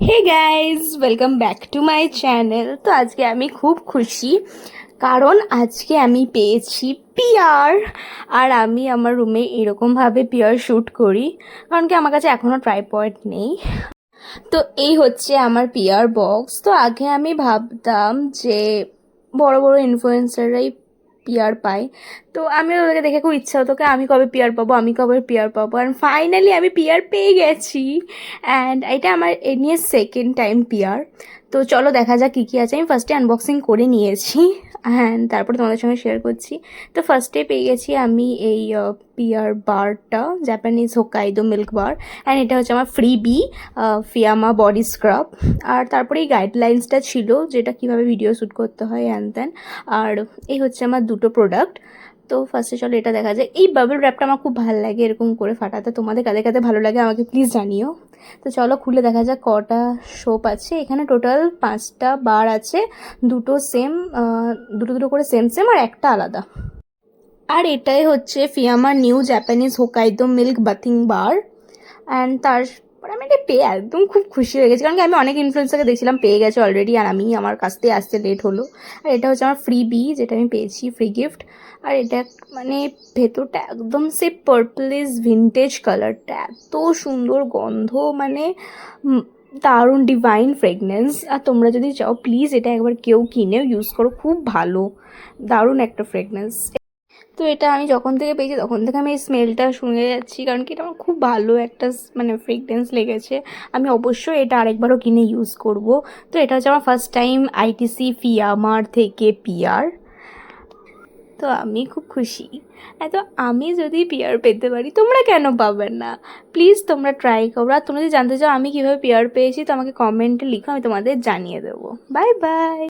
Hey guys, welcome back to my channel. তো আজকে আমি খুব খুশি, কারণ আজকে আমি পেয়েছি পিয়ার। আর আমি আমার রুমে এরকমভাবে পিয়ার শ্যুট করি, কারণ কি আমার কাছে এখনও ট্রাইপড নেই। তো এই হচ্ছে আমার পিয়ার বক্স। তো আগে আমি ভাবতাম যে বড় বড় ইনফ্লুয়েন্সাররাই পিয়ার পায়, তো আমি ওদেরকে দেখে খুব ইচ্ছা হতো আমি কবে পিয়ার পাবো, আমি কবে পিয়ার পাবো। অ্যান্ড ফাইনালি আমি পিয়ার পেয়ে গেছি। অ্যান্ড এটা আমার এ নিয়ে সেকেন্ড টাইম পিয়ার। তো চলো দেখা যাক কী কী আছে। আমি ফার্স্টে আনবক্সিং করে নিয়েছি, অ্যান্ড তারপরে তোমাদের সঙ্গে শেয়ার করছি। তো ফার্স্টে পেয়ে গেছি আমি এই পিয়ার বারটা, Japanese Hokkaido milk bar. And এটা হচ্ছে আমার ফ্রিবি ফিয়ামা বডি স্ক্রাব। আর তারপরে এই গাইডলাইন্সটা ছিল, যেটা কীভাবে ভিডিও শ্যুট করতে হয় হ্যান ত্যান। আর এই হচ্ছে আমার দুটো প্রোডাক্ট। তো ফার্স্টে চলো এটা দেখা যায়। এই বাবল র্যাপটা আমার খুব ভালো লাগে এরকম করে ফাটাতে। তোমাদের কাদের কাদের ভালো লাগে আমাকে প্লিজ জানিও। তো চলো খুলে দেখা যাক কটা সোপ আছে এখানে। টোটাল 5টা বার আছে, দুটো সেম, দুটো দুটো করে সেম সেম আর একটা আলাদা। আর এটাই হচ্ছে ফিয়ামার new Japanese Hokkaido milk bathing bar. And তারপরে আমি এটা পেয়ে একদম খুব খুশি হয়ে গেছি, কারণ কি আমি অনেক ইনফ্লুয়েন্সারকে দেখছিলাম পেয়ে গেছে অলরেডি, আর আমি আমার কাছ থেকে আসতে লেট হলো। আর এটা হচ্ছে আমার ফ্রি বি, যেটা আমি পেয়েছি ফ্রি গিফট। আর এটা মানে ভেতরটা একদম সে পার্পলিশ ভিনটেজ কালারটা, এত সুন্দর গন্ধ, মানে দারুণ ডিভাইন ফ্রেগনেন্স। আর তোমরা যদি চাও প্লিজ এটা একবার কেউ কিনেও ইউজ করো, খুব ভালো, দারুণ একটা ফ্রেগনেন্স। তো এটা আমি যখন থেকে পেয়েছি তখন থেকে আমি এই স্মেলটা শুনে যাচ্ছি, কারণ কি এটা আমার খুব ভালো একটা মানে ফ্রেগরেন্স লেগেছে। আমি অবশ্যই এটা আরেকবারও কিনে ইউজ করব। তো এটা হচ্ছে আমার ফার্স্ট টাইম আইটিসি ফিয়ামার থেকে পিয়ার। তো আমি খুব খুশি। তো আমি যদি পিয়ার পেতে পারি তোমরা কেন পাবে না? প্লিজ তোমরা ট্রাই করো। আর তোমরা যদি জানতে চাও আমি কীভাবে পিয়ার পেয়েছি তো আমাকে কমেন্টে লিখো, আমি তোমাদের জানিয়ে দেবো। Bye bye.